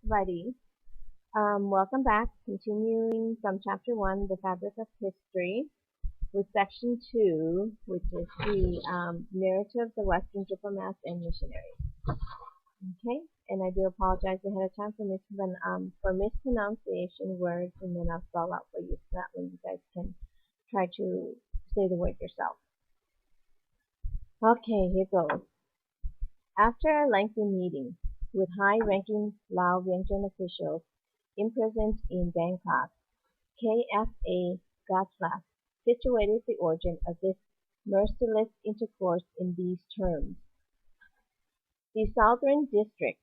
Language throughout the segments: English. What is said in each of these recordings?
everybody. Welcome back. Continuing from Chapter 1, The Fabric of History, with Section 2, which is the narrative of the Western diplomats and missionaries. Okay, and I do apologize ahead of time for mispronunciation words, and then I'll spell out for you so that way you guys can try to say the word yourself. Okay, here goes. After a lengthy meeting with high-ranking Lao Vientiane officials imprisoned in Bangkok, KFA Gurzlaff situated the origin of this merciless intercourse in these terms. The Southern District,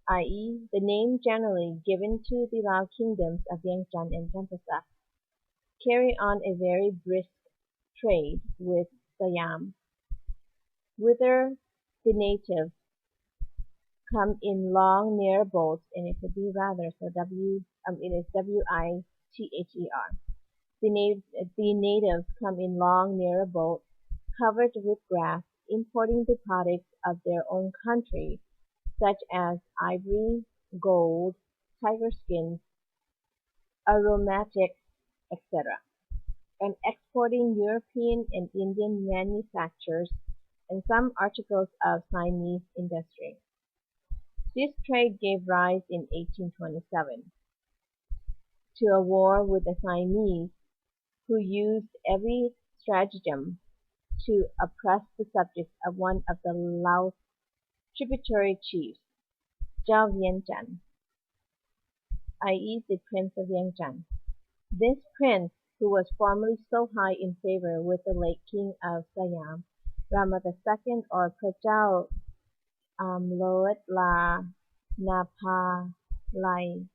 i.e., the name generally given to the Lao kingdoms of Vientiane and Champasak, carry on a very brisk trade with Siam, whither the natives come in long, narrow boats, and it could be rather, so it is Wither. The natives come in long, narrow boats, covered with grass, importing the products of their own country, such as ivory, gold, tiger skins, aromatics, etc., and exporting European and Indian manufactures and some articles of Siamese industry. This trade gave rise in 1827 to a war with the Siamese, who used every stratagem to oppress the subjects of one of the Laos tributary chiefs, Zhao Vientiane, i.e. the Prince of Vientiane. This prince, who was formerly so high in favor with the late King of Siam, Rama II, or Prajao Loet La Napalai.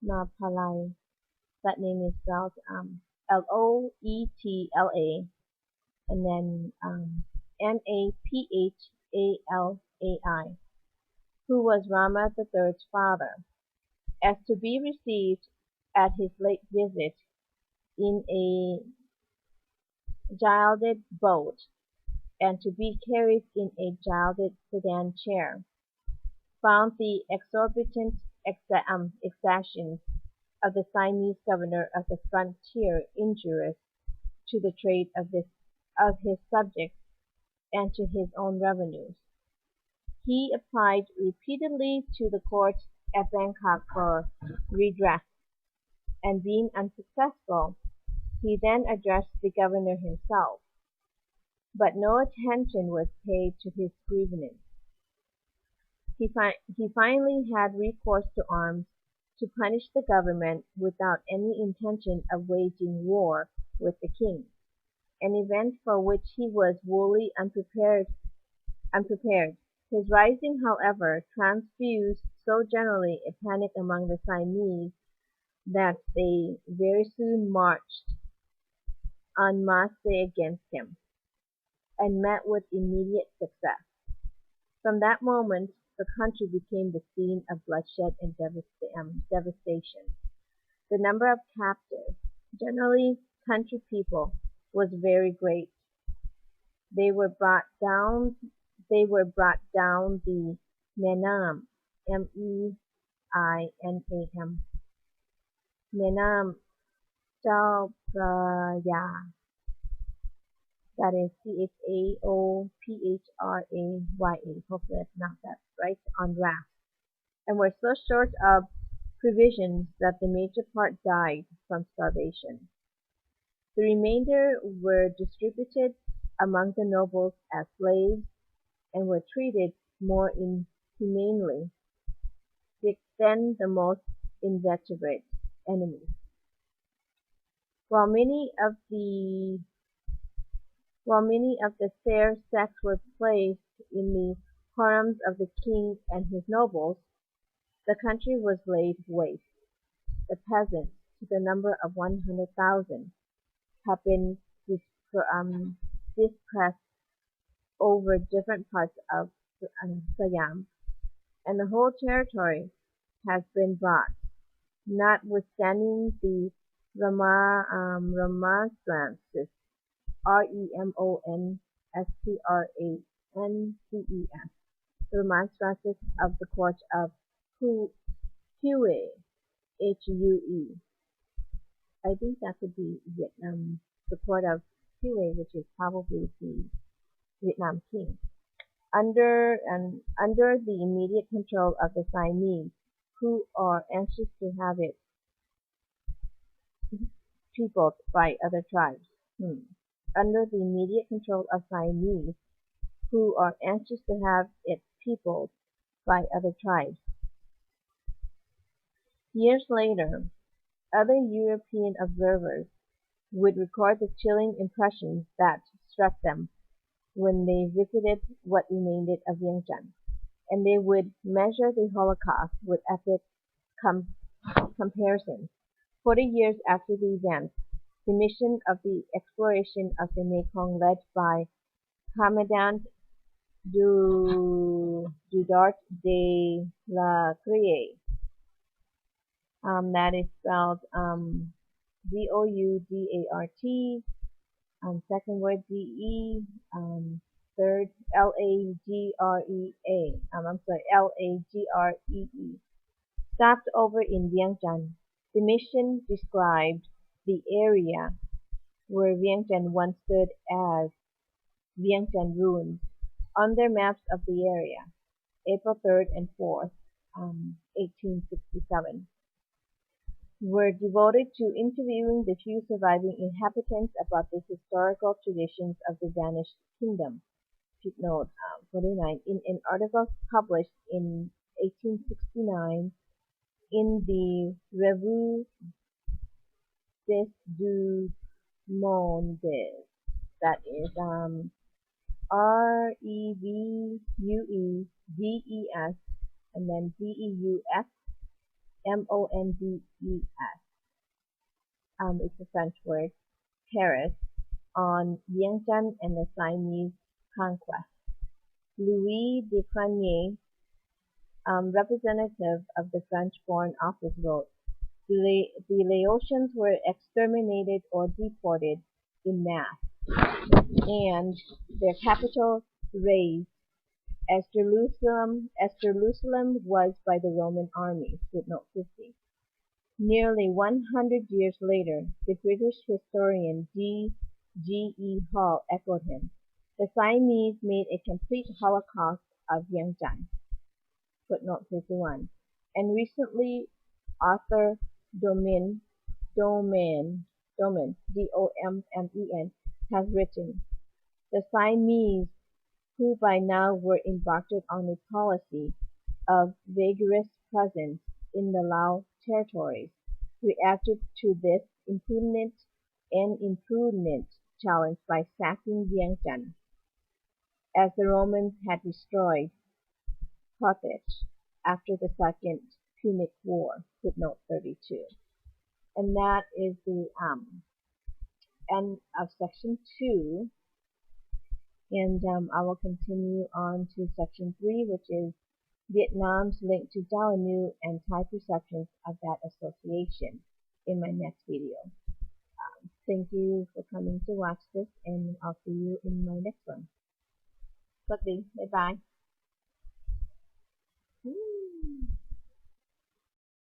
That name is spelled Loetla and then Naphalai, who was Rama III's father, as to be received at his late visit in a gilded boat, and to be carried in a gilded sedan chair, found the exorbitant exactions of the Siamese governor of the frontier injurious to the trade of his subjects and to his own revenues. He applied repeatedly to the court at Bangkok for redress, and being unsuccessful, he then addressed the governor himself, but no attention was paid to his grievance. He finally had recourse to arms to punish the government without any intention of waging war with the king, an event for which he was wholly unprepared. His rising, however, transfused so generally a panic among the Siamese that they very soon marched en masse against him, and met with immediate success. From that moment the country became the scene of bloodshed and devastation. The number of captives, generally country people, was very great. They were brought down the Menam, Meinam, Menam Chao-Phraya, that is Chaopraya, hopefully I pronounced that right, on rafts, and were so short of provisions that the major part died from starvation. The remainder were distributed among the nobles as slaves, and were treated more inhumanly than the most inveterate enemies. While many of the fair sex were placed in the harems of the king and his nobles, the country was laid waste. The peasants, to the number of 100,000, have been dispersed over different parts of Siam, and the whole territory has been brought, notwithstanding the remonstrances, remonstrances, the remonstrances of the court of Hue, Hue. I think that could be Vietnam, the court of Hue, which is probably the Vietnam king. Under the immediate control of the Siamese, who are anxious to have it peopled by other tribes. Under the immediate control of Siamese, who are anxious to have it peopled by other tribes. Years later, other European observers would record the chilling impressions that struck them when they visited what remained of Vientiane, and they would measure the Holocaust with epic comparisons. 40 years after the event, the mission of the exploration of the Mekong led by Commandant Dudart de la Criée, that is spelled Doudart, second word DE, third Lagrea, Lagree, stopped over in Vientiane. The mission described the area where Vientiane once stood as Vientiane Ruins on their maps of the area, April 3rd and 4th, 1867, were devoted to interviewing the few surviving inhabitants about the historical traditions of the vanished kingdom. Footnote 49, in an article published in 1869 in the Revue des Deux Mondes, that is REVUEDES and then DEUXMONDES. It's a French word, Paris, on Vientiane and the Siamese conquest. Louis de Garnier, representative of the French Foreign Office, wrote, the Laotians were exterminated or deported in mass, and their capital razed, as Jerusalem was by the Roman army. Footnote 50. Nearly 100 years later, the British historian D. G. E. Hall echoed him. The Siamese made a complete Holocaust of Vientiane. Footnote 51. And recently, author Dommen, D-O-M-M-E-N, has written, the Siamese, who by now were embarked on a policy of vigorous presence in the Lao territories, reacted to this imprudent challenge by sacking Vientiane, as the Romans had destroyed Carthage after the Second Punic War. Footnote 32. And that is the end of section 2. And I will continue on to section 3, which is Vietnam's link to Jalanu and Thai perceptions of that association, in my next video. Thank you for coming to watch this, and I'll see you in my next one. Bye bye.